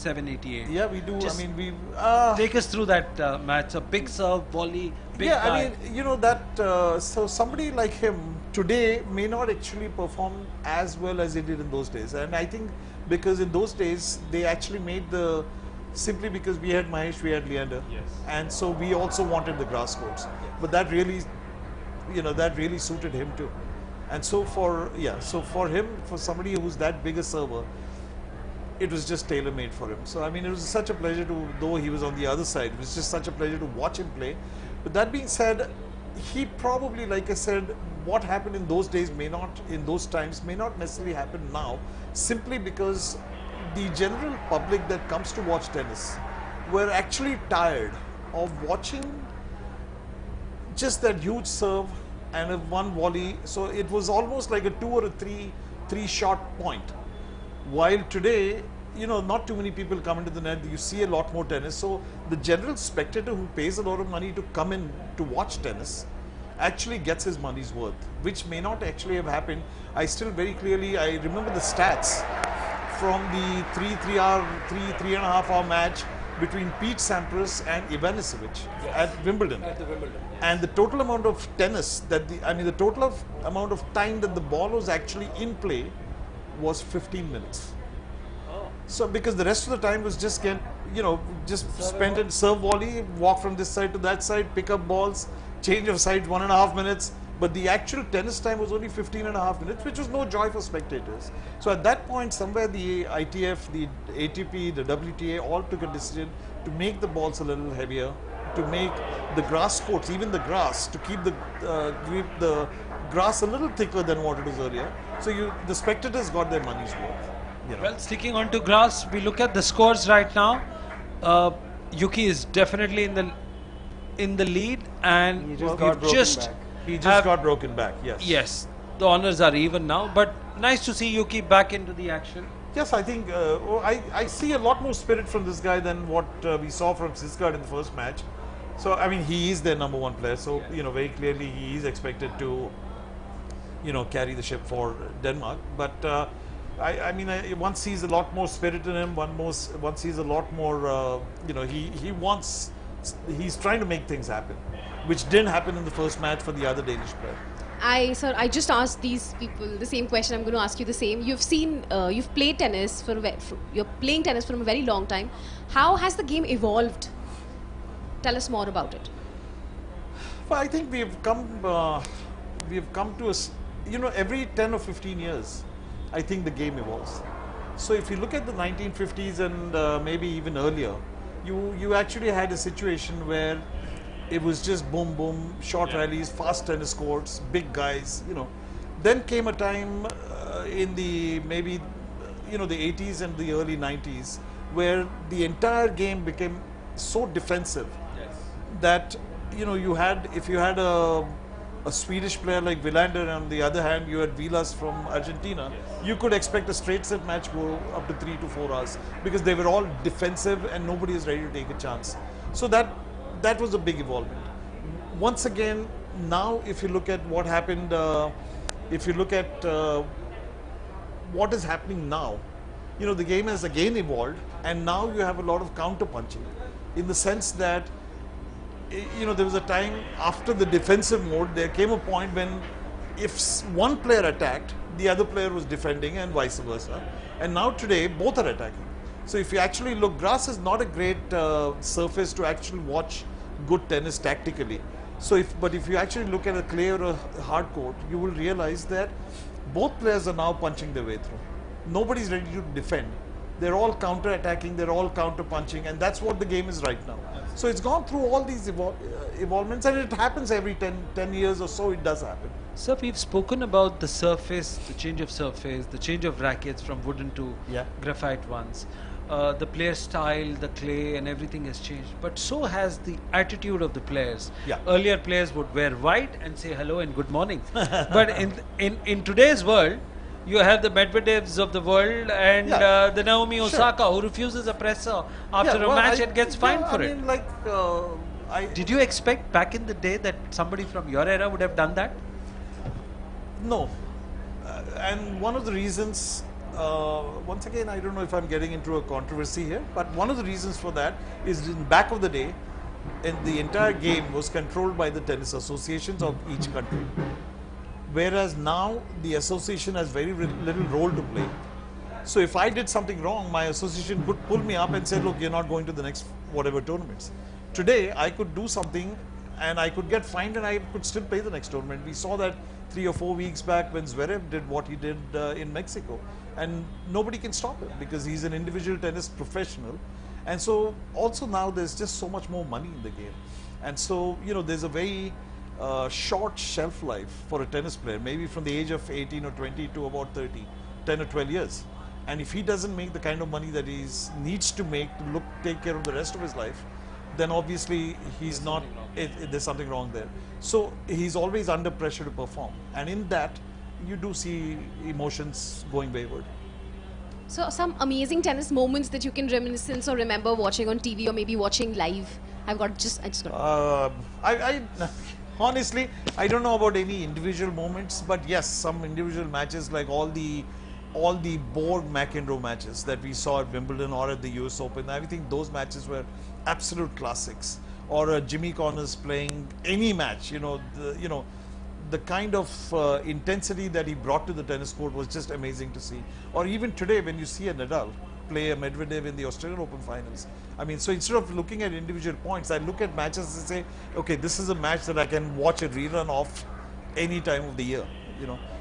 87, 88. Yeah, we do. Just I mean, we take us through that match. A big serve, volley, big yeah, guy. I mean, you know that. So somebody like him today may not actually perform as well as he did in those days, and I think because in those days they actually made the simply because we had Mahesh, we had Leander, and so we also wanted the grass courts, but that really, that really suited him too, and so for him, for somebody who's that big a server, it was just tailor-made for him. So I mean, it was such a pleasure to, though he was on the other side, it was just such a pleasure to watch him play. But that being said, he probably, like I said, what happened in those days may not, in those times, may not necessarily happen now, simply because the general public that comes to watch tennis were actually tired of watching just that huge serve and a one volley. So it was almost like a 2 or a 3 shot point. While today, not too many people come into the net. You see a lot more tennis. So the general spectator who pays a lot of money to come in to watch tennis actually gets his money's worth, which may not actually have happened. I still very clearly, I remember the stats from the 3.5 hour match between Pete Sampras and Ivanisevic at Wimbledon. And the total amount of tennis the total amount of time that the ball was actually in play was 15 minutes. So because the rest of the time was just spent in serve volley, walk from this side to that side, pick up balls, change of sides 1.5 minutes. But the actual tennis time was only 15.5 minutes, which was no joy for spectators. So at that point, somewhere the ITF, the ATP, the WTA all took a decision to make the balls a little heavier, to make the grass courts, even the grass, to keep the grass a little thicker than what it was earlier. So the spectators got their money's worth. Well, sticking on to grass, we look at the scores right now. Yuki is definitely in the lead, and He just got broken back. He just got broken back, yes. Yes, the honors are even now, but nice to see Yuki back into the action. Yes, I think I see a lot more spirit from this guy than what we saw from Sigsgaard in the first match. So I mean, he is their #1 player. So very clearly he is expected to carry the ship for Denmark. But one sees a lot more spirit in him. One sees a lot more. He's trying to make things happen, which didn't happen in the first match for the other Danish player. I just asked these people the same question. I'm going to ask you the same. You've played tennis you're playing tennis for a very long time. How has the game evolved? Tell us more about it. Well, I think we've come to every 10 or 15 years, I think the game evolves. So if you look at the 1950s and maybe even earlier, you actually had a situation where it was just boom, boom, short rallies, fast tennis courts, big guys, Then came a time in the the 80s and the early 90s where the entire game became so defensive that, if you had a Swedish player like Wilander, and on the other hand you had Vilas from Argentina, you could expect a straight set match go up to 3 to 4 hours because they were all defensive and nobody is ready to take a chance. So that was a big evolvement. Once again, now if you look at what happened, if you look at what is happening now, the game has again evolved, and now you have a lot of counter punching, in the sense that there was a time after the defensive mode, there came a point when if one player attacked, the other player was defending and vice versa. And now today, both are attacking. So if you actually look, grass is not a great surface to actually watch good tennis tactically. So but if you actually look at a clay or a hard court, you will realize that both players are now punching their way through. Nobody's ready to defend. They're all counter-attacking, they're all counter-punching, and that's what the game is right now. So it's gone through all these evolvements, and it happens every 10 years or so, it does happen. Sir, we've spoken about the surface, the change of surface, the change of rackets from wooden to graphite ones. The player style, the clay, and everything has changed. But so has the attitude of the players. Earlier players would wear white and say hello and good morning. But in today's world, you have the Medvedevs of the world and the Naomi Osaka who refuses a presser after a match and gets fined for it. Did you expect back in the day that somebody from your era would have done that? No. And one of the reasons once again, I don't know if I'm getting into a controversy here, but one of the reasons for that is in back of the day, and the entire game was controlled by the tennis associations of each country. Whereas now the association has very little role to play. So if I did something wrong, my association could pull me up and say, look, you're not going to the next whatever tournaments. Today, I could do something and I could get fined and I could still play the next tournament. We saw that 3 or 4 weeks back when Zverev did what he did in Mexico. And nobody can stop him because he's an individual tennis professional. And so also now there's just so much more money in the game. And so, you know, there's a very short shelf life for a tennis player, maybe from the age of 18 or 20 to about 30, 10 or 12 years. And if he doesn't make the kind of money that he needs to make to take care of the rest of his life, then obviously he's not, there's something wrong there. So he's always under pressure to perform. And in that, you do see emotions going wayward. So some amazing tennis moments that you can reminiscence or remember watching on TV or maybe watching live. I just got Honestly, I don't know about any individual moments, but yes, some individual matches like all the Borg McEnroe matches that we saw at Wimbledon or at the US Open. I think those matches were absolute classics. Or Jimmy Connors playing any match, the kind of intensity that he brought to the tennis court was just amazing to see. Or even today when you see a Nadal play a Medvedev in the Australian Open finals. I mean, so instead of looking at individual points, I look at matches and say, okay, this is a match that I can watch a rerun of any time of the year,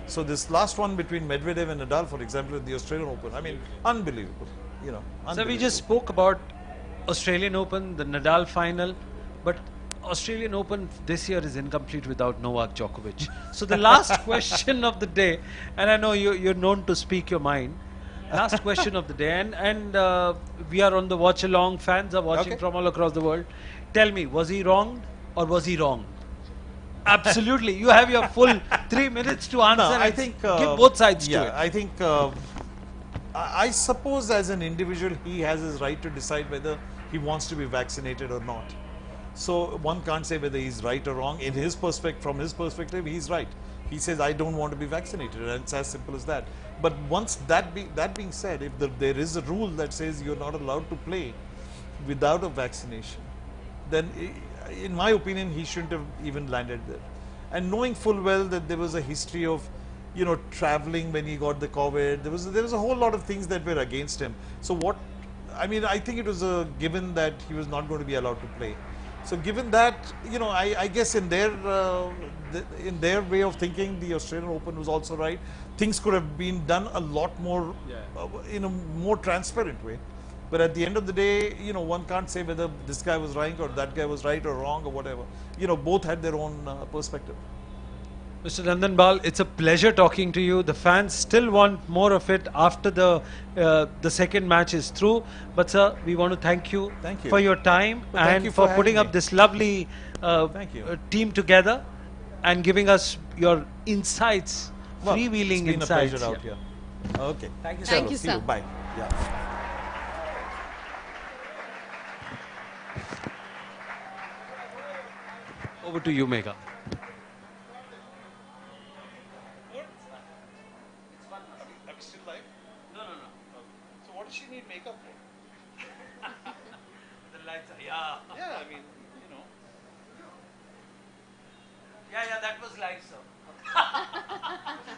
So this last one between Medvedev and Nadal, for example, in the Australian Open, I mean, unbelievable, unbelievable. So we just spoke about Australian Open, the Nadal final, but Australian Open this year is incomplete without Novak Djokovic. So the last question of the day, and I know you're known to speak your mind, last question of the day, and we are on the watch along, fans are watching from all across the world. Tell me, was he wrong or was he wrong? Absolutely, you have your full 3 minutes to answer. No, I think give both sides to it. I think I suppose as an individual he has his right to decide whether he wants to be vaccinated or not. So one can't say whether he's right or wrong. In his from his perspective, he's right. He says, I don't want to be vaccinated, and it's as simple as that. But once that being said, if there is a rule that says you're not allowed to play without a vaccination, then in my opinion, he shouldn't have even landed there. And knowing full well that there was a history of, traveling when he got the COVID, there was a whole lot of things that were against him. So I think it was a given that he was not going to be allowed to play. So given that, I guess in their way of thinking, the Australian Open was also right. Things could have been done a lot more, in a more transparent way. But at the end of the day, one can't say whether this guy was right or that guy was right or wrong or whatever. Both had their own perspective. Mr. Nandanbal, it's a pleasure talking to you. The fans still want more of it after the second match is through. But sir, we want to thank you for your time and for putting up this lovely team together and giving us your insights, freewheeling insights. It's been a pleasure out here. Okay. Thank you, sir. Thank you, sir. Bye. Yeah. Over to you, Megha. She need makeup for? The lights are, yeah, I mean, Yeah, that was live, sir.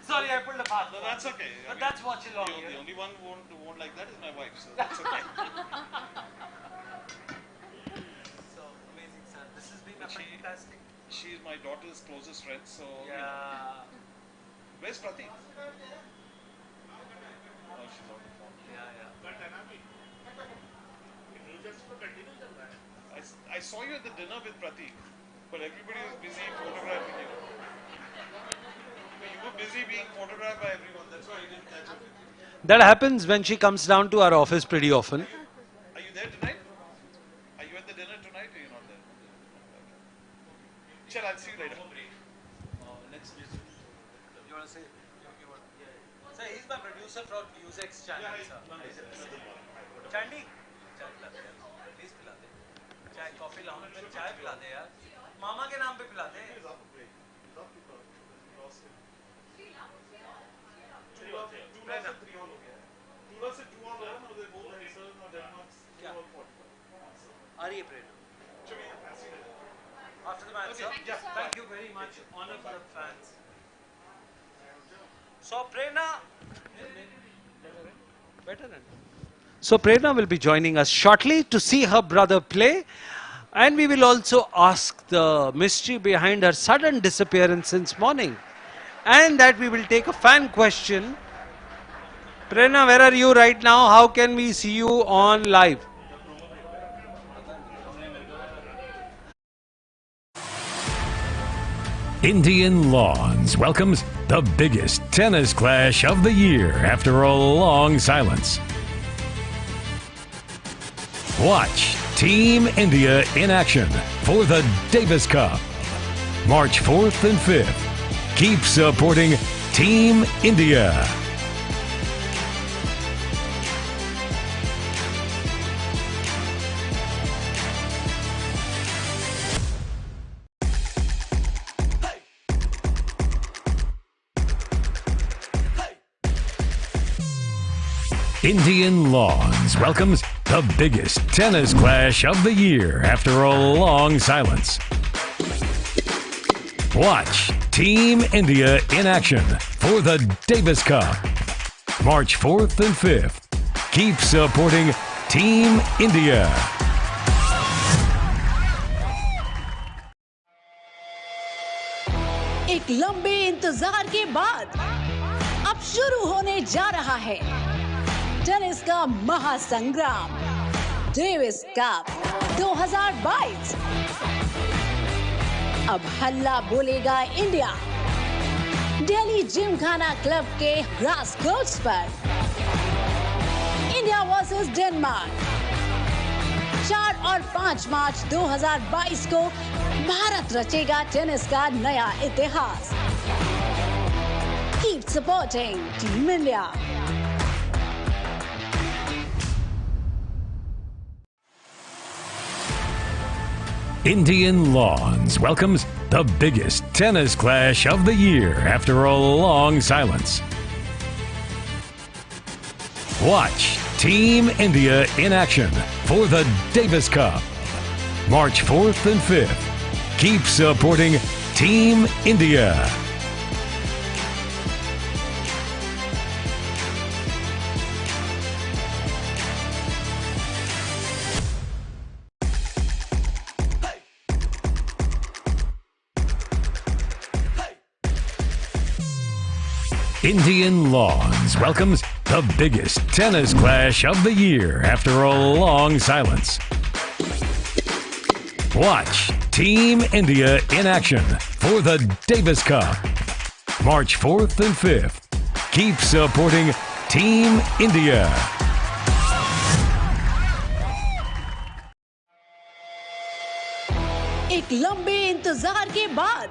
Sorry, I pulled a fast one. No, that's okay. But that's watch along. The only one who won't like that is my wife, so that's okay. So amazing, sir. This has been fantastic. She's my daughter's closest friend, so Yeah. Where's Pratik? Oh, she's on the phone. Yeah. I saw you at the dinner with Pratik, but everybody was busy photographing you. You were busy being photographed by everyone, that's why I didn't catch up with you. That happens when she comes down to our office pretty often. Are you there tonight? Are you at the dinner tonight or are you not there? Chal, I'll see you later. Next visit. You want to say? Sir, he's my producer from Music's channel, sir. Chandy? Chai पिला दे यार. Please पिला दे. चाय coffee लाऊं मैं चाय पिला दे यार. मामा के नाम पे पिला दे. After the match, sir. Thank you, sir. Thank you very much. Honor for the fans. So Prerna, So Prerna will be joining us shortly to see her brother play, and we will also ask the mystery behind her sudden disappearance since morning, and that we will take a fan question. Prerna, where are you right now? How can we see you on live? Indian Lawns welcomes the biggest tennis clash of the year after a long silence. Watch Team India in action for the Davis Cup, March 4th and 5th. Keep supporting Team India. Indian Lawns welcomes the biggest tennis clash of the year after a long silence. Watch Team India in action for the Davis Cup, March 4th and 5th. Keep supporting Team India. एक लंबे इंतजार के बाद अब शुरू होने जा रहा है टेनिस का महासंग्राम, डेविस कप 2022। अब हल्ला बोलेगा इंडिया दिल्ली जिमखाना क्लब के ग्रास कोर्ट्स पर। इंडिया वर्सेस डेनमार्क 4 और 5 मार्च 2022 को भारत रचेगा टेनिस का नया इतिहास। Keep supporting Team India. Indian Lawns welcomes the biggest tennis clash of the year after a long silence. Watch Team India in action for the Davis Cup, March 4th and 5th. Keep supporting Team India. Indian Lawns welcomes the biggest tennis clash of the year after a long silence. Watch Team India in action for the Davis Cup, March 4th and 5th. Keep supporting Team India. एक लंबे इंतजार के बाद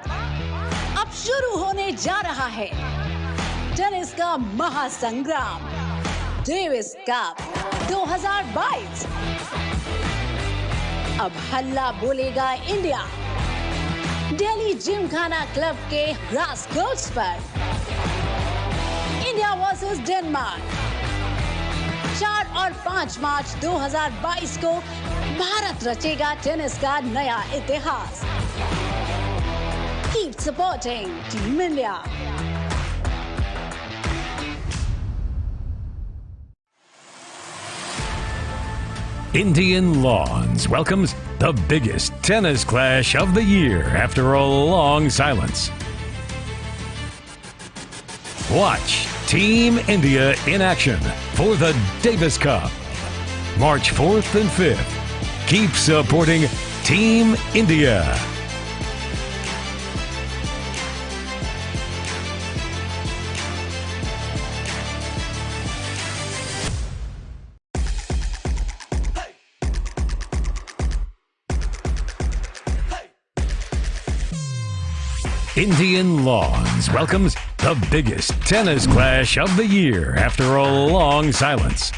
अब शुरू होने जा रहा है टेनिस का महासंग्राम, डेविस कप 2022। अब हल्ला बोलेगा इंडिया दिल्ली जिमखाना क्लब के ग्रास कोर्ट्स पर। इंडिया वर्सेस डेनमार्क 4 और 5 मार्च 2022 को भारत रचेगा टेनिस का नया इतिहास। Keep supporting Team India. Indian Lawns welcomes the biggest tennis clash of the year after a long silence. Watch Team India in action for the Davis Cup, March 4th and 5th. Keep supporting Team India. Indian Lawns welcomes the biggest tennis clash of the year after a long silence.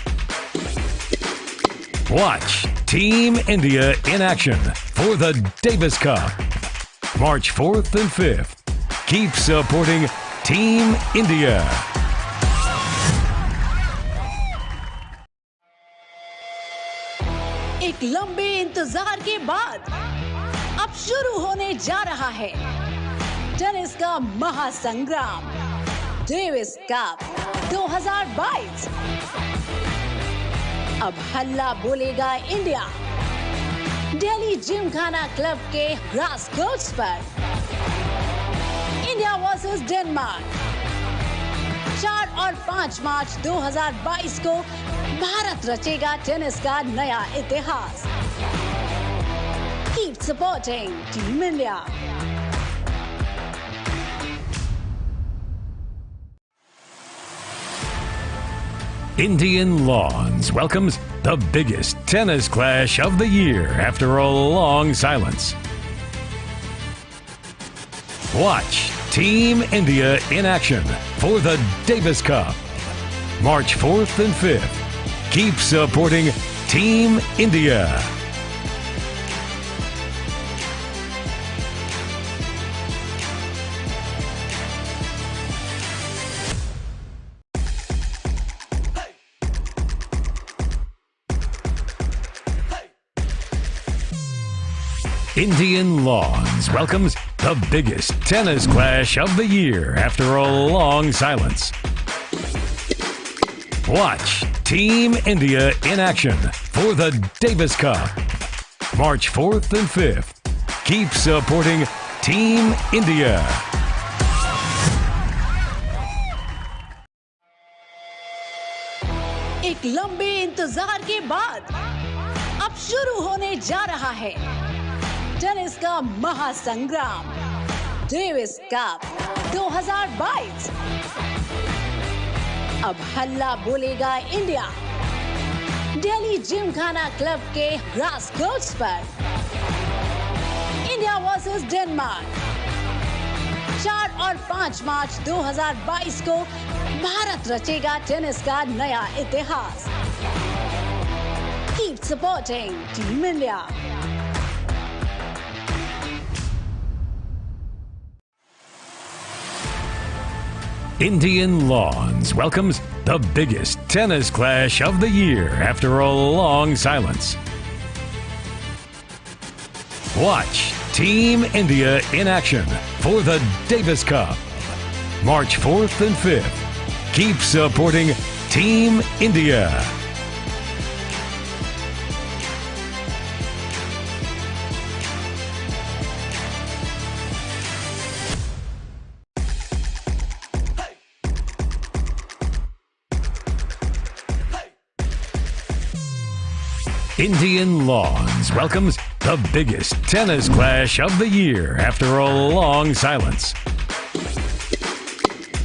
Watch Team India in action for the Davis Cup, March 4th and 5th. Keep supporting Team India. एक लंबे इंतजार के बाद अब शुरू होने जा रहा है टेनिस का महासंग्राम, डेविस कप 2022। अब हल्ला बोलेगा इंडिया। दिल्ली जिमखाना क्लब के ग्रास कोर्ट्स पर इंडिया वर्सेस डेनमार्क। 4 और 5 मार्च 2022 को भारत रचेगा टेनिस का नया इतिहास। Keep supporting Team India. Indian Lawns welcomes the biggest tennis clash of the year after a long silence. Watch Team India in action for the Davis Cup, March 4th and 5th. Keep supporting Team India. Indian Lawns welcomes the biggest tennis clash of the year after a long silence. Watch Team India in action for the Davis Cup, March 4th and 5th. Keep supporting Team India. एक लंबे इंतजार के बाद अब शुरू होने जा रहा है टेनिस का महासंग्राम, डेविस कप 2022। अब हल्ला बोलेगा इंडिया। दिल्ली जिमखाना क्लब के ग्रास कोर्ट्स पर इंडिया वर्सेस डेनमार्क। 4 और 5 मार्च 2022 को भारत रचेगा टेनिस का नया इतिहास। Keep supporting Team India. Indian Lawns welcomes the biggest tennis clash of the year after a long silence. Watch Team India in action for the Davis Cup, March 4th and 5th. Keep supporting Team India. Indian Lawns welcomes the biggest tennis clash of the year after a long silence.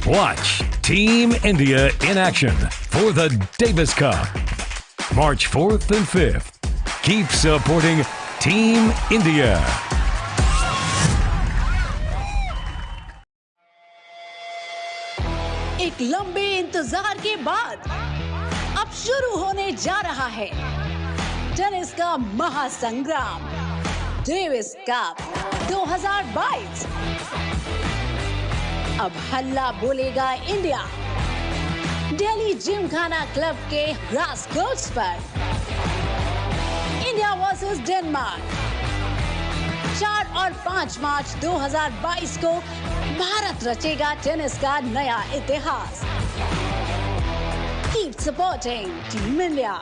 Watch Team India in action for the Davis Cup, March 4th and 5th. Keep supporting Team India. एक लंबे इंतजार के बाद अब शुरू होने जा रहा है टेनिस का महासंग्राम, डेविस कप 2022। अब हल्ला बोलेगा इंडिया। दिल्ली जिमखाना क्लब के ग्रास कोर्ट्स पर इंडिया वर्सेस डेनमार्क। 4 और 5 मार्च 2022 को भारत रचेगा टेनिस का नया इतिहास। Keep supporting Team India.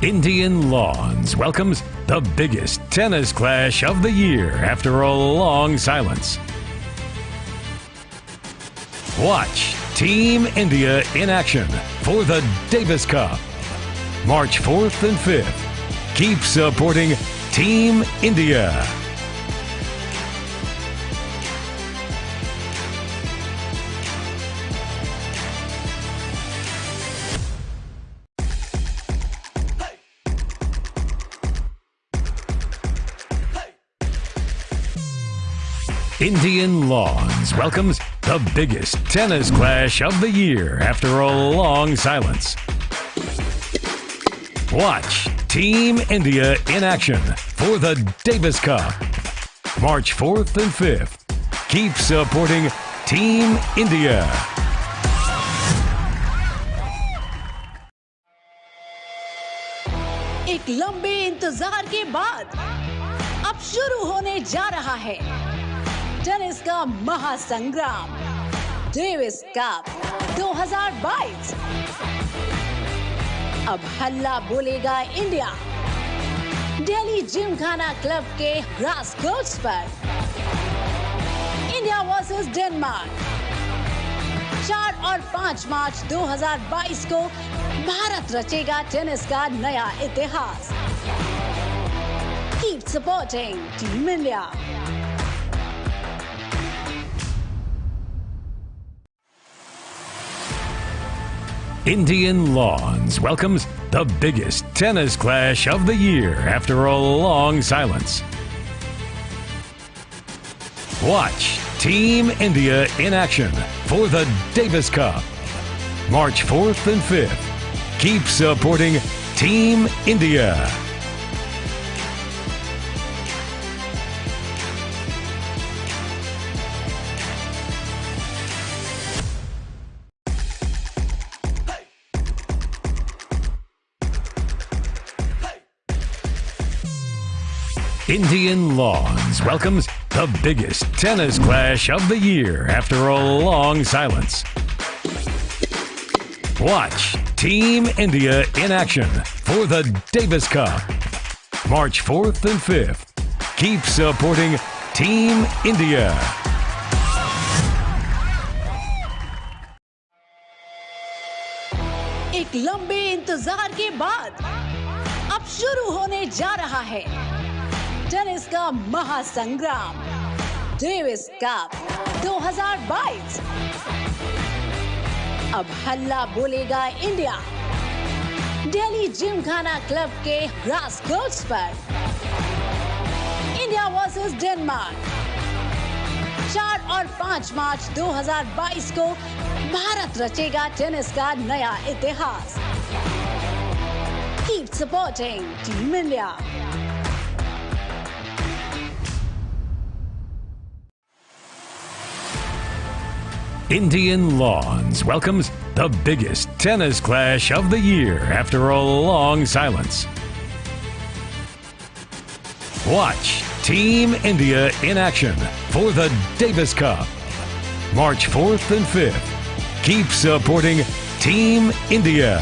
Indian Lawns welcomes the biggest tennis clash of the year after a long silence. Watch Team India in action for the Davis Cup, March 4th and 5th. Keep supporting Team India. Indian Lawns welcomes the biggest tennis clash of the year after a long silence. Watch Team India in action for the Davis Cup, March 4th and 5th. Keep supporting Team India. एक लंबे इंतजार के बाद अब शुरू होने जा रहा है टेनिस का महासंग्राम डेविस कप 2022। अब हल्ला बोलेगा इंडिया दिल्ली जिमखाना क्लब के ग्रास कोर्ट्स पर। इंडिया वर्सेस डेनमार्क 4 और 5 मार्च 2022 को भारत रचेगा टेनिस का नया इतिहास। Keep supporting Team India. Indian Lawns welcomes the biggest tennis clash of the year after a long silence. Watch Team India in action for the Davis Cup, March 4th and 5th. Keep supporting Team India. Indian Lawns welcomes the biggest tennis clash of the year after a long silence. Watch Team India in action for the Davis Cup, March 4th and 5th. Keep supporting Team India. एक लंबे इंतजार के बाद अब शुरू होने जा रहा है टेनिस का महासंग्राम डेविस कप 2022। अब हल्ला बोलेगा इंडिया दिल्ली जिमखाना क्लब के ग्रास कोर्ट्स पर। इंडिया वर्सेस डेनमार्क 4 और 5 मार्च 2022 को भारत रचेगा टेनिस का नया इतिहास। Keep supporting Team India. Indian Lawns welcomes the biggest tennis clash of the year after a long silence. Watch Team India in action for the Davis Cup, March 4th and 5th. Keep supporting Team India.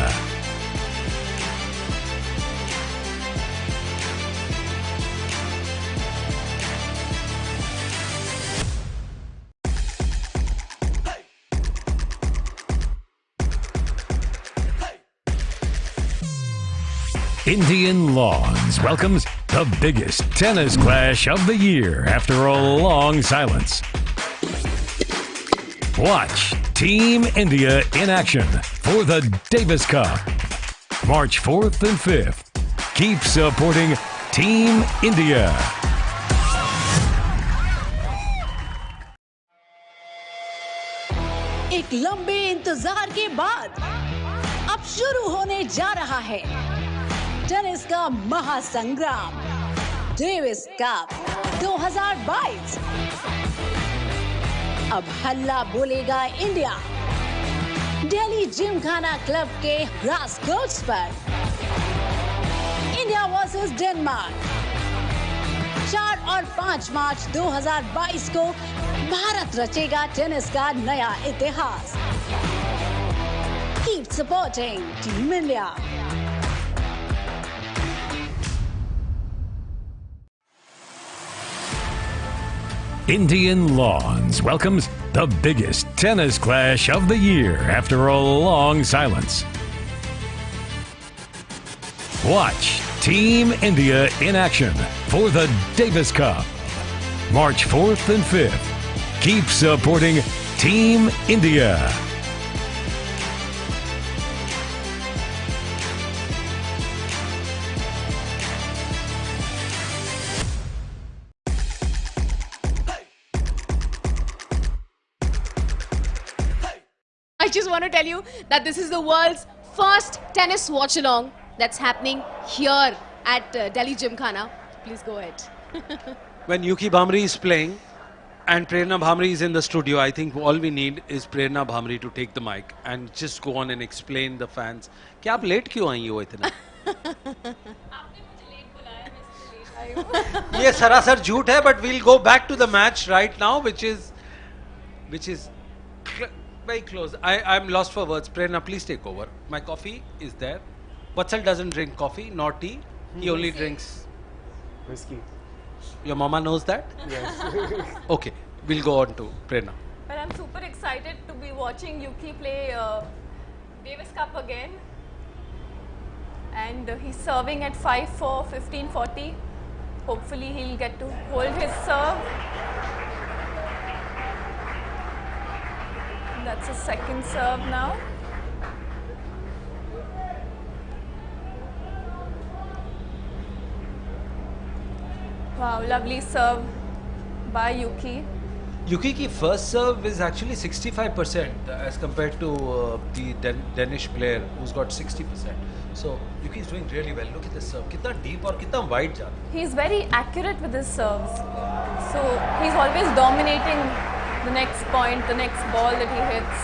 Indian Lawns welcomes the biggest tennis clash of the year after a long silence. Watch Team India in action for the Davis Cup, March 4th and 5th. Keep supporting Team India. एक लंबे इंतजार के बाद अब शुरू होने जा रहा है टेनिस का महासंग्राम डेविस कप 2022। अब हल्ला बोलेगा इंडिया दिल्ली जिमखाना क्लब के ग्रास कोर्ट्स पर। इंडिया वर्सेस डेनमार्क 4 और 5 मार्च 2022 को भारत रचेगा टेनिस का नया इतिहास। Keep supporting Team India. Indian Lawns welcomes the biggest tennis clash of the year after a long silence. Watch Team India in action for the Davis Cup, March 4th and 5th. Keep supporting Team India. I just want to tell you that this is the world's first tennis watch along that's happening here at Delhi Gymkhana. Please go ahead. When Yuki Bhamri is playing and Prerna Bhamri is in the studio, I think all we need is Prerna Bhamri to take the mic and just go on and explain the fans. क्या आप late क्यों आई हो इतना? ये सरासर झूठ है, but we'll go back to the match right now, which is very close. I'm lost for words. Prerna, please take over. My coffee is there. Vatsal doesn't drink coffee nor tea. He only drinks whiskey. Your mama knows that? Yes. Okay, we'll go on to Prerna. Well, I'm super excited to be watching Yuki play Davis Cup again. And he's serving at 5-4, 15-40. Hopefully he'll get to hold his serve. That's his second serve now. Wow, lovely serve by Yuki. Yuki ki first serve is actually 65% as compared to the Danish player who's got 60%. So Yuki is doing really well. Look at this serve. Kitna deep or kitna wide ja. He's very accurate with his serves. So he's always dominating the next point, the next ball that he hits.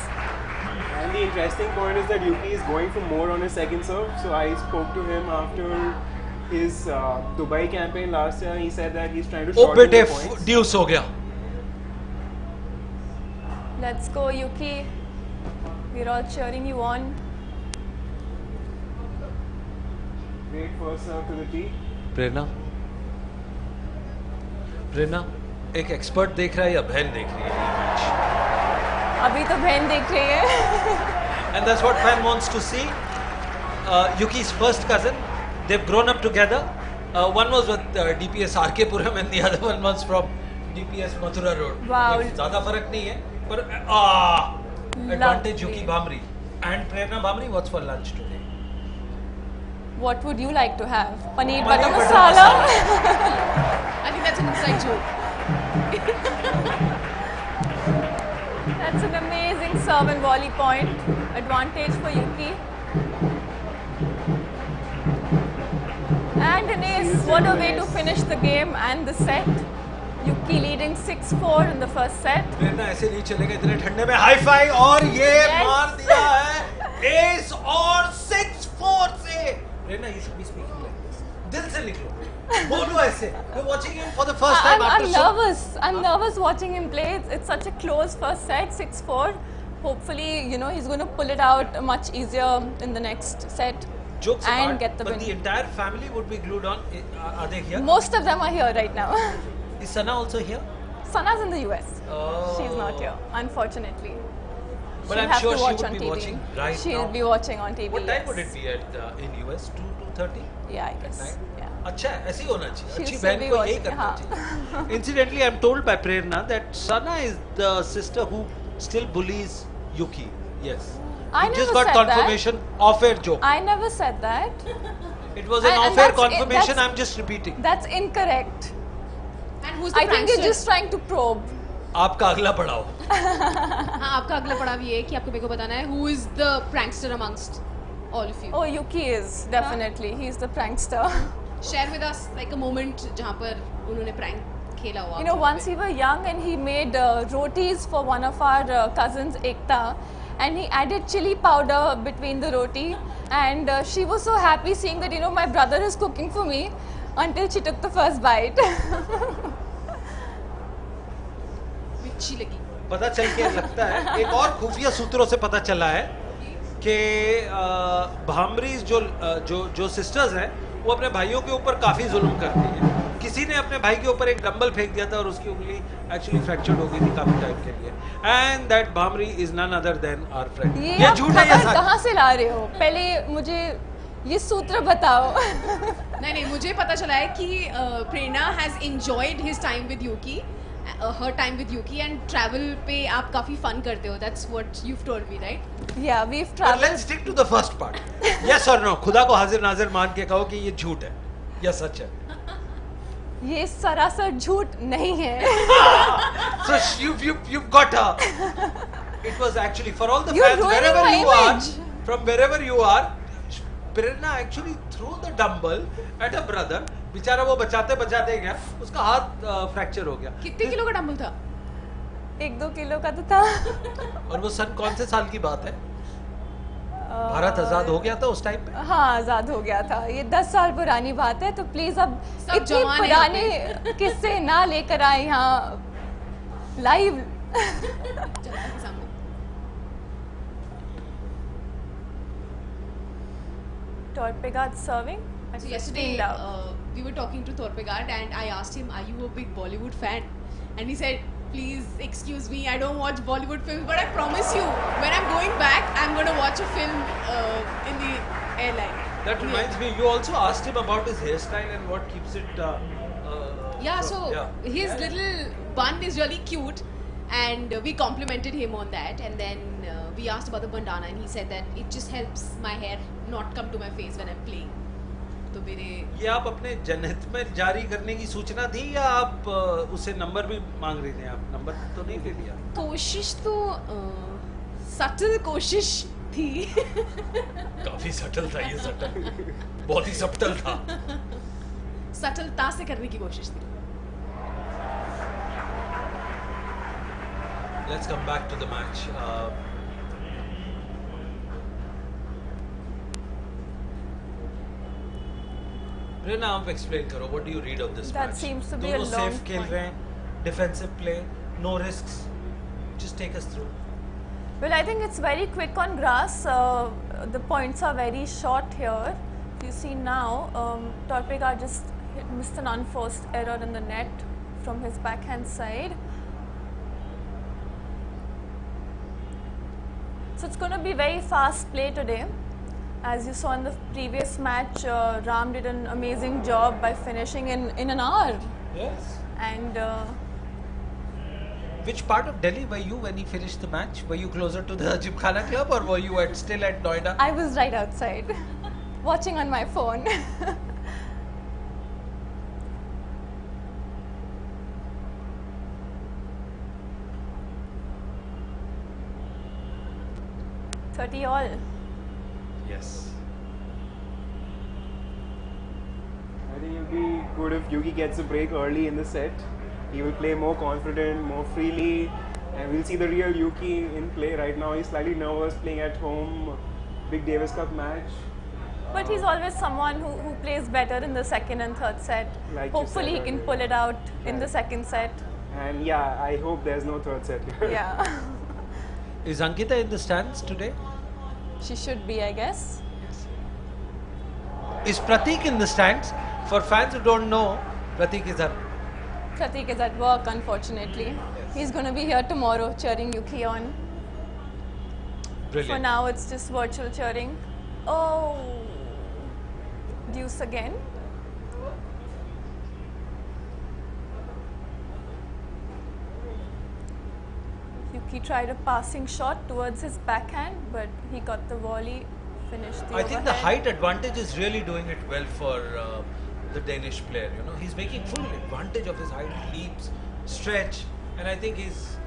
And the interesting point is that Yuki is going for more on his second serve. So I spoke to him after his Dubai campaign last year. He said that he's trying to shorten the points. Deuce ho gaya. Let's go, Yuki. We're all cheering you on. Great first serve to the tee. Prerna, एक expert देख रहा है या बहन देख रही है ये मैच? अभी तो बहन देख रही है. And that's what fan wants to see. Yuki's first cousin. They've grown up together. One was with DPS RK Puram and the other one was from DPS Mathura Road. Wow. ज़्यादा फर्क नहीं है. पर advantage Yuki Bhamri and Prerna Bhamri. What's for lunch today? What would you like to have? Paneer butter masala? I think that's an inside joke. That's an amazing serve and volley point. Advantage for Yuki. And an ace. What a way to finish the game and the set. Yuki leading 6-4 in the first set. प्रेरणा ऐसे नहीं चलेगा इतने ठंडे में. High five और ये मार दिया है एस और 6-4 से. प्रेरणा, you should be speaking like this. दिल से निकलो. बोलो ऐसे. We're watching him for the first time after I'm nervous. I'm nervous watching him play. It's such a close first set, 6-4. Hopefully, he's going to pull it out much easier in the next set. Jokes and apart, get the but win. the entire family would be glued on. Are they here? Most of them are here right now. Is Sana also here? Sana's in the US. Oh. She's not here, unfortunately. But She'll I'm have sure to she watch would on be TV. watching right She'll now. be watching on TV. What time yes. would it be at in US? 2:30? Yeah, I guess. night? Yeah. अच्छा है, ऐसे ही होना चाहिए. She'll अच्छी still बहन be को यही watching, करना हाँ. चाहिए. Incidentally, I'm told by Prerna that Sana is the sister who still bullies Yuki. Yes. I We never just got said confirmation. Off-air joke. I never said that. It was an And off-air that's confirmation. that's- I'm just repeating. That's incorrect. And who's the I think you're prankster? just trying to probe. आपका अगला पड़ाव. हाँ, आपका अगला पड़ाव ये है कि आपको मेरे को बताना है who is the prankster amongst all of you. Oh, Yuki is definitely. He's the prankster. Share with us like a moment जहाँ पर उन्होंने prank खेला हुआ. You know, once we were young and he made rotis for one of our cousins, Ekta, and he added chili powder between the roti, and she was so happy seeing that, my brother is cooking for me until she took the first bite. अच्छी लगी. पता चल के लगता है एक और खुफिया सूत्रों से पता चला है कि भामरी जो सिस्टर्स हैं वो अपने भाइयों के ऊपर काफी जुल्म करती है. किसी ने अपने भाई के ऊपर एक डंबल फेंक दिया था और उसकी उंगली एक्चुअली फ्रैक्चर्ड हो गई थी काफी टाइम के लिए. And that Bhamri is none other than our friend. ये आप झूठ है या खबर सच? कहाँ से ला रहे हो? पहले मुझे ये सूत्र बताओ. नहीं, मुझे पता चला है कि Prerna has enjoyed his time with Yuki, her time with Yuki, and travel पे आप काफी fun करते हो. That's what you've told me, right? Yeah, we've But traveled. let's stick to the first part. Yes or no? खुदा को हाजिर नाजिर मान के कहो कि ये झूठ है या सच है. ये सरासर झूठ नहीं है. So you've got her. It was actually for all the You're fans ruining wherever my you image. are, from wherever you are, Prerna actually threw the dumbbell at her brother. बेचारा वो बचाते गया, उसका हाथ फ्रैक्चर हो गया. कितने kilo का डंबल था? 1-2 किलो का तो था. और वो सन कौन से साल की बात है? भारत आजाद हो गया था उस टाइम पे? हाँ, आजाद हो गया था। ये 10 साल पुरानी बात है, तो प्लीज अब सब इतनी जवान हैं पुराने किस्से ना लेकर आए यहाँ live. Torpegard serving. So yesterday we were talking to Torpegard and I asked him, "Are you a big Bollywood fan?" And he said, "Please excuse me, I don't watch Bollywood films, but I promise you, when I'm going back, I'm going to watch a film in the airline." That reminds me, you also asked him about his hairstyle and what keeps it. His little bun is really cute, and we complimented him on that. And then we asked about the bandana, and he said that it just helps my hair not come to my face when I'm playing. तो मेरे ये आप अपने जनहित में जारी करने की सूचना दी या आप उसे नंबर भी मांग रही थी? आप नंबर तो नहीं ले लिया? कोशिश तो सटल कोशिश थी। काफी सटल था ये, सटल बहुत ही सटल था। सटलता से करने की कोशिश थी। Let's come back to the match. Prerna, आप explain करो. What do you read of this match? That seems to be a दोनों long safe खेल point. रहे हैं, defensive play, no risks. Just take us through. Well, I think it's very quick on grass. The points are very short here. If you see now, Torpegard just missed an unforced error in the net from his backhand side. So it's going to be very fast play today. As you saw in the previous match, Ram did an amazing job by finishing in an hour. Yes. And Which part of Delhi were you when he finished the match? Were you closer to the Gymkhana Club or were you still at Noida? I was right outside, watching on my phone. $30 all. Yes. I think it'll be good if Yuki gets a break early in the set. He will play more confident, more freely, and we'll see the real Yuki in play. Right now he's slightly nervous playing at home, big Davis Cup match. But he's always someone who plays better in the second and third set. Like you Hopefully he said can earlier. pull it out in the second set. And yeah, I hope there's no third set here. Yeah. Is Ankita in the stands today? She should be, I guess. Is Pratik in the stands? For fans who don't know, Pratik is at Pratik is at work, unfortunately. He's going to be here tomorrow cheering Yuki on. brilliant. For now, it's just virtual cheering. Oh, deuce again. Yuki tried a passing shot towards his backhand, but he got the volley, finished the I think the overhead. height advantage is really doing it well for the Danish player. You know, he's making full advantage of his height, leaps, stretch, and I think he's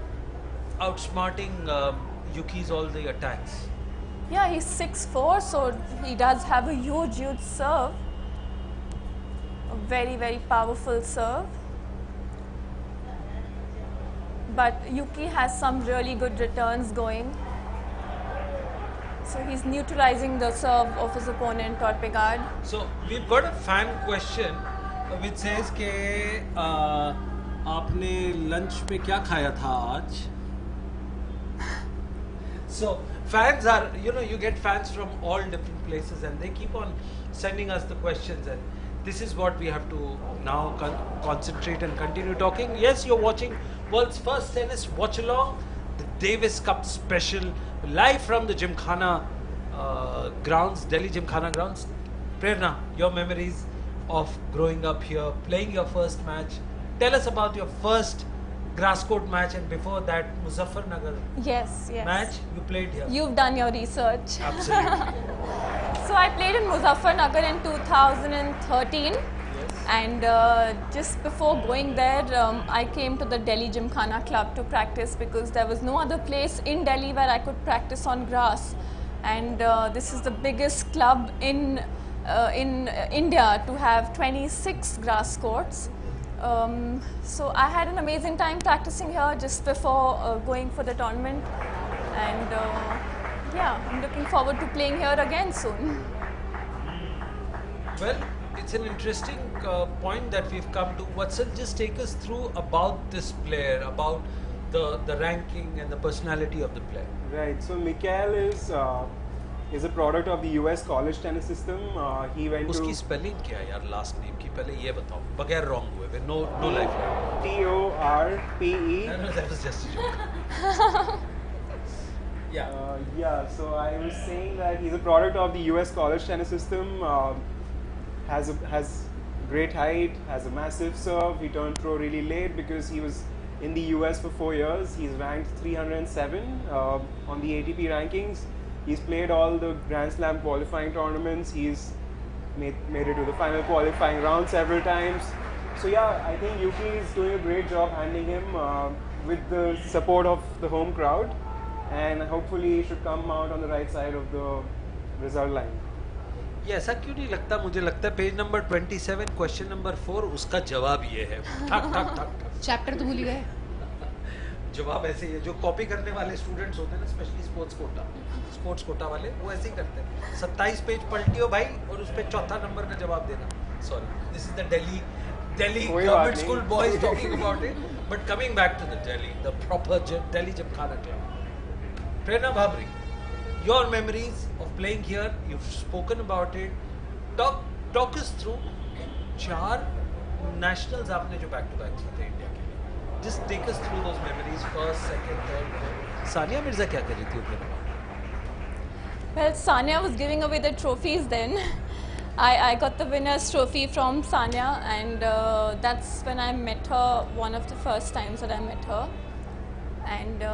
outsmarting Yuki's all the attacks. Yeah, he's 6'4", so he does have a huge, huge serve. A very, very powerful serve. But Yuki has some really good returns going. So he's neutralizing the serve of his opponent, Torpegard. So we've got a fan question which says कि आपने lunch पे क्या खाया था आज? So fans are, you know, you get fans from all different places and they keep on sending us the questions, and this is what we have to now concentrate and continue talking. Yes, you're watching world's first tennis watch along, the Davis Cup special, live from the Gymkhana grounds, Delhi Gymkhana grounds. Prerna, your memories of growing up here, playing your first match. Tell us about your first grass court match, and before that Muzaffarnagar Yes, yes. match you played here. You've done your research. Absolutely. So I played in Muzaffarnagar in 2013. And just before going there, I came to the Delhi Gymkhana Club to practice because there was no other place in Delhi where I could practice on grass. And this is the biggest club in India to have 26 grass courts. So I had an amazing time practicing here just before going for the tournament. And yeah, I'm looking forward to playing here again soon. Well, it's an interesting point that we've come to. Vatsal, just take us through about this player, about the ranking and the personality of the player. Right. So Mikael is a product of the US college tennis system. He went उसकी to spelling क्या है यार last name की? पहले ये बताओ, बगैर wrong हुए, no life. TORPE. No, that was just a joke. Yeah. Yeah, so I was saying that he's a product of the US college tennis system. Has great height, has a massive serve. He turned pro really late because he was in the US for 4 years. He's ranked 307 on the ATP rankings. He's played all the Grand Slam qualifying tournaments. He's made it to the final qualifying round several times. So yeah, I think Yuki is doing a great job handling him with the support of the home crowd, and hopefully he should come out on the right side of the result line. ये ऐसा क्यों नहीं लगता? मुझे लगता है page number 27 question number 4 उसका जवाब ये है. ठक ठक ठक ठक. चैप्टर तो भूल ही गए. जवाब ऐसे ही है. जो कॉपी करने वाले स्टूडेंट्स होते हैं ना, स्पेशली स्पोर्ट्स कोटा वाले, वो ऐसे ही करते हैं. 27 पेज पलटियो भाई और उस पे चौथा नंबर का जवाब देना. Sorry, this is the Delhi government school boys talking about it. But coming back to the Delhi, the proper Delhi Gymkhana club. Prerna Bhambri, your memories of playing here, you've spoken about it. Talk us through 4 nationals आपने जो back to back जीते India के लिए. Just take us through those memories, first, second, third. Sania Mirza क्या कर रही थी उधर? Well, Sania was giving away the trophies then. I got the winner's trophy from Sania, and that's when I met her, one of the first times that I met her. And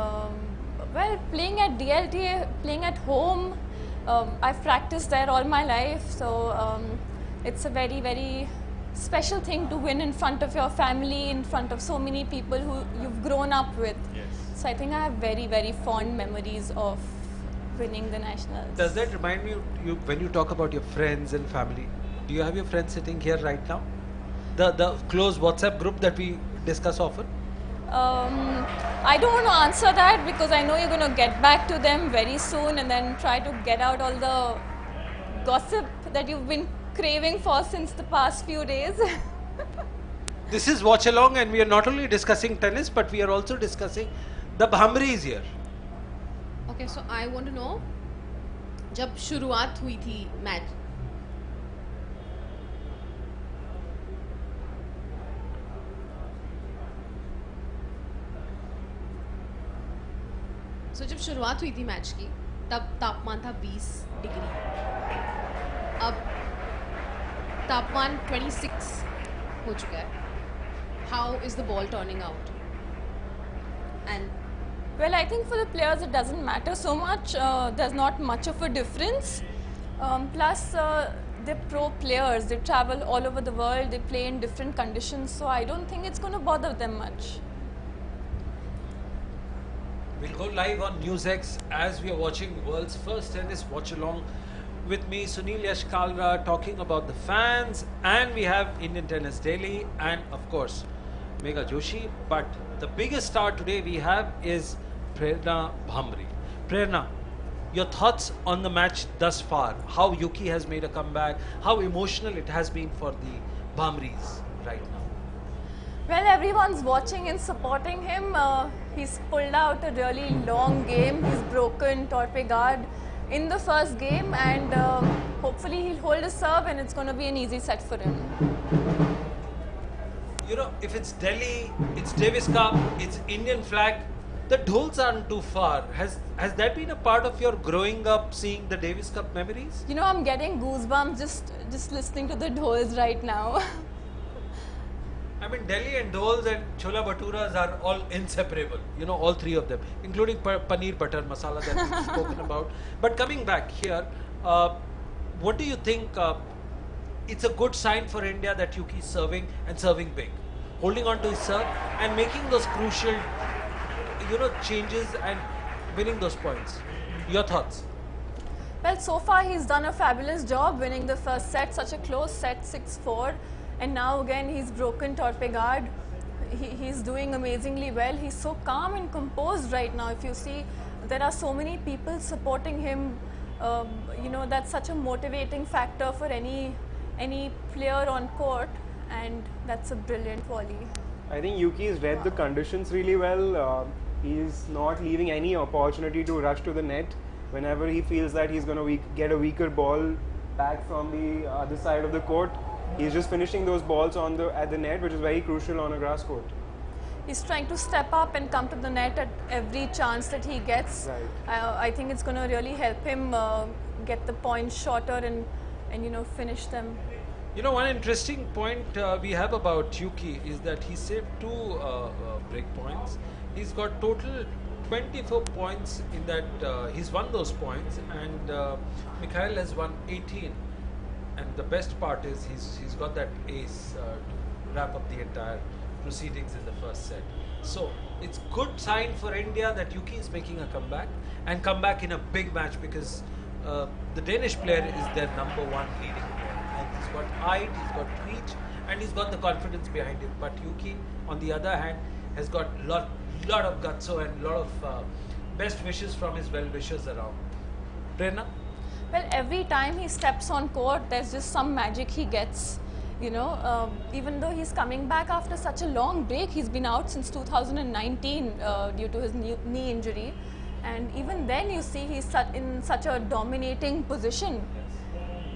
well, playing at DLTA, playing at home, I've practiced there all my life, so it's a very, very special thing to win in front of your family, in front of so many people who you've grown up with. Yes. So I think I have very, very fond memories of winning the nationals. Does that remind you when you talk about your friends and family? Do you have your friends sitting here right now? The close WhatsApp group that we discuss often? I don't want to answer that because I know you're going to get back to them very soon and then try to get out all the gossip that you've been craving for since the past few days. This is Watch Along, and we are not only discussing tennis, but we are also discussing the Bhamris here. Okay, so I want to know, जब शुरुआत हुई थी match, तो जब शुरुआत हुई थी match की, तब तापमान था 20 डिग्री. अब तापमान 26 हो चुका है. How is the ball turning out? And Well, I think for the players it doesn't matter so much. There's not much of a difference. Plus, they're pro players. They travel all over the world. They play in different conditions. So I don't think it's going to bother them much. We'll go live on NewsX as we are watching World's First Tennis Watch Along. With me, Sunil Yashkalra, talking about the fans, and we have Indian Tennis Daily, and of course, Megha Joshi. But the biggest star today we have is Prerna Bhamri. Prerna, your thoughts on the match thus far? How Yuki has made a comeback? How emotional it has been for the Bhamris right now? Well, everyone's watching and supporting him. He's pulled out a really long game. He's broken Torpe guard in the first game, and hopefully he'll hold his serve and it's going to be an easy set for him. You know, if it's Delhi, it's Davis Cup, it's Indian flag, the dhols aren't too far. Has that been a part of your growing up, seeing the Davis Cup memories? You know, I'm getting goosebumps just listening to the dhols right now. I mean, Delhi and dhols and chola bhaturas are all inseparable. You know, all three of them, including paneer butter masala that we've spoken about. But coming back here, what do you think? It's a good sign for India that Yuki is serving and serving big, holding on to his serve and making those crucial, changes and winning those points. Your thoughts? Well, so far he's done a fabulous job winning the first set, such a close set, 6-4. And now again he's broken Torpe guard. He's doing amazingly well. He's so calm and composed right now. If you see, there are so many people supporting him you know, that's such a motivating factor for any player on court, and that's a brilliant volley. I think Yuki's read the conditions really well. He's not leaving any opportunity to rush to the net whenever he feels that he's going to get a weaker ball back from the other side of the court. He's just finishing those balls at the net, which is very crucial on a grass court. He's trying to step up and come to the net at every chance that he gets. Right. I think it's going to really help him get the points shorter and you know, finish them. You know, one interesting point we have about Yuki is that he saved 2 break points. He's got total 24 points in that. He's won those points, and Mikhail has won 18. And the best part is he's got that ace to wrap up the entire proceedings in the first set. So it's good sign for India that Yuki is making a comeback, and come back in a big match, because the Danish player is their #1 leading player. And he's got height, he's got reach, and he's got the confidence behind him. But Yuki, on the other hand, has got lot of gutso and lot of best wishes from his well-wishers around. Prerna? Well, every time he steps on court, there's just some magic he gets. You know, even though he's coming back after such a long break, he's been out since 2019 due to his knee injury. And even then, you see he's in such a dominating position.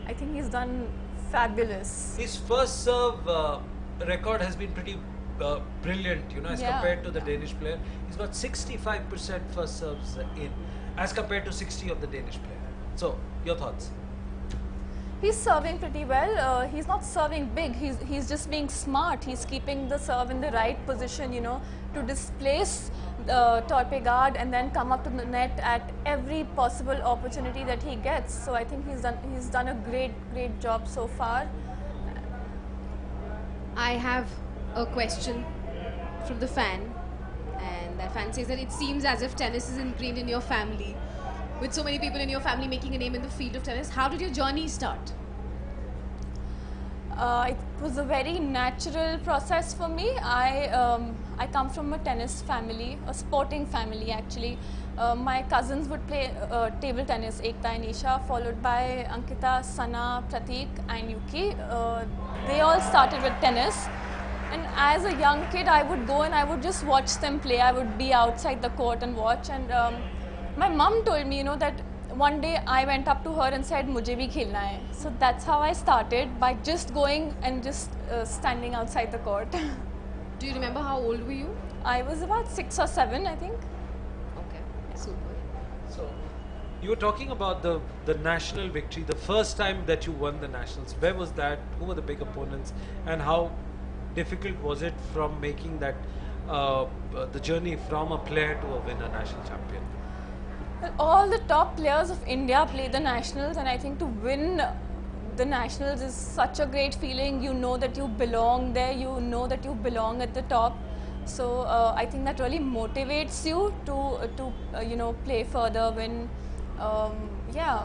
I think he's done fabulous. His first serve record has been pretty brilliant, you know, as compared to the Danish player. He's got 65% first serves in, as compared to 60 of the Danish player. So, your thoughts? He's serving pretty well. He's not serving big. He's just being smart. He's keeping the serve in the right position, you know, to displace Torpegaard and then come up to the net at every possible opportunity that he gets. So I think he's done a great job so far. I have a question from the fan, and that fan says that it seems as if tennis is ingrained in your family. With so many people in your family making a name in the field of tennis, how did your journey start? It was a very natural process for me. I come from a tennis family, a sporting family actually. My cousins would play table tennis, Ekta and Isha, followed by Ankita, Sana, Pratik and Yuki. They all started with tennis. And as a young kid, I would go and I would just watch them play. I would be outside the court and watch. And my mom told me, you know, that one day I went up to her and said, "Mujhe bhi khelna hai." So that's how I started, by just going and just standing outside the court. Do you remember how old were you? I was about 6 or 7, I think. Okay, super. So, you were talking about the national victory, the first time that you won the nationals. Where was that? Who were the big opponents? And how difficult was it from making that the journey from a player to a winner, national champion? Well, all the top players of India play the nationals, and I think to win the nationals is such a great feeling. You know that you belong there, you know that you belong at the top. So I think that really motivates you to you know, play further, win. Yeah.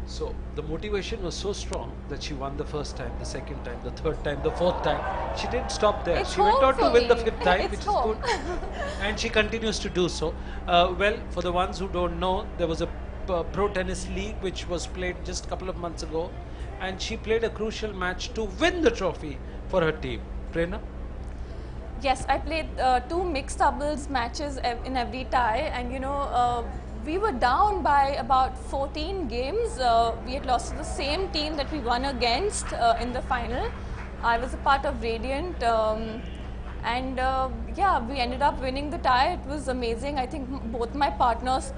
So the motivation was so strong that she won the first time, the second time, the third time, the fourth time. She didn't stop there. It's She went home on to for win the me. 5th time, It's which home. is good. And she continues to do so. Well, for the ones who don't know, there was a pro tennis league which was played just a couple of months ago, and she played a crucial match to win the trophy for her team. Prerna? Yes, I played 2 mixed doubles matches in every tie, and you know, we were down by about 14 games. We had lost to the same team that we won against in the final. I was a part of Radiant, and yeah, we ended up winning the tie. It was amazing. I think both my partners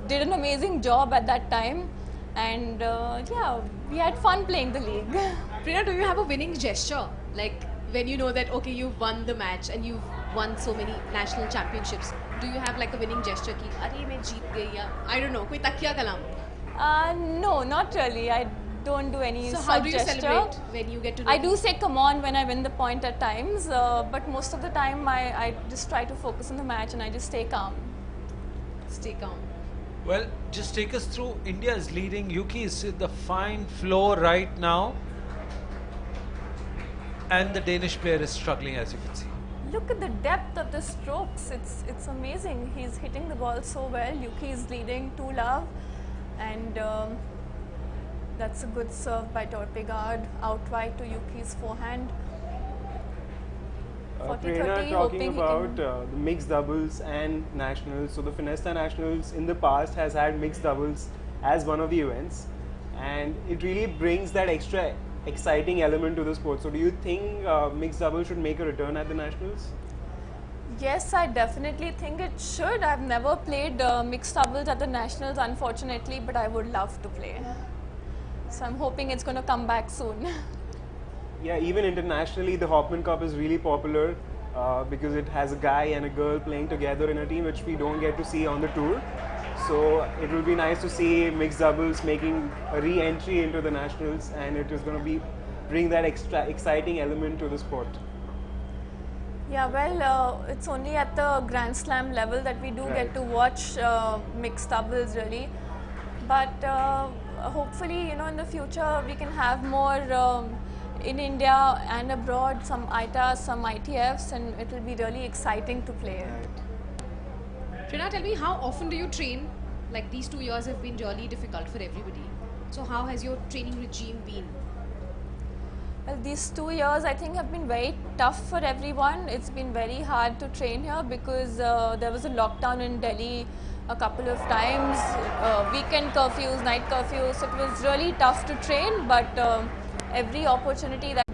did an amazing job at that time, and yeah, we had fun playing the league. Prerna, do you have a winning gesture? Like when you know that, okay, you've won the match and you've won so many national championships, do you have like a winning gesture ki, "Arey, main jeet gayi," ya I don't know, koi takya kalam? No, not really. I don't do any So such how do you gesture. celebrate when you get to know? I do say "come on" when I win the point at times, but most of the time I just try to focus on the match and I just stay calm. Stay calm. Well, just take us through. India is leading. Yuki is in the fine floor right now. And the Danish player is struggling, as you can see. Look at the depth of the strokes. It's amazing. He's hitting the ball so well. Yuki is leading 2-love, and that's a good serve by Torpegaard out wide to Yuki's forehand. 40-30, Prerna talking about the mixed doubles and nationals. So the Finesta Nationals in the past has had mixed doubles as one of the events, and it really brings that extra exciting element to the sport. So do you think mixed doubles should make a return at the nationals? Yes, I definitely think it should. I've never played mixed doubles at the nationals, unfortunately, but I would love to play. So I'm hoping it's going to come back soon. Yeah, even internationally, the Hopman Cup is really popular because it has a guy and a girl playing together in a team, which we don't get to see on the tour. So it will be nice to see mixed doubles making a re-entry into the nationals, and it is going to bring that extra exciting element to the sport. Yeah, well, it's only at the Grand Slam level that we do get to watch mixed doubles really. But hopefully, in the future we can have more in India and abroad, some ITAs, some ITFs, and it will be really exciting to play. Prerna, tell me, how often do you train? Like, these 2 years have been really difficult for everybody. So how has your training regime been? Well, these 2 years I think have been very tough for everyone. It's been very hard to train here because there was a lockdown in Delhi a couple of times, weekend curfews, night curfews. So it was really tough to train, but every opportunity that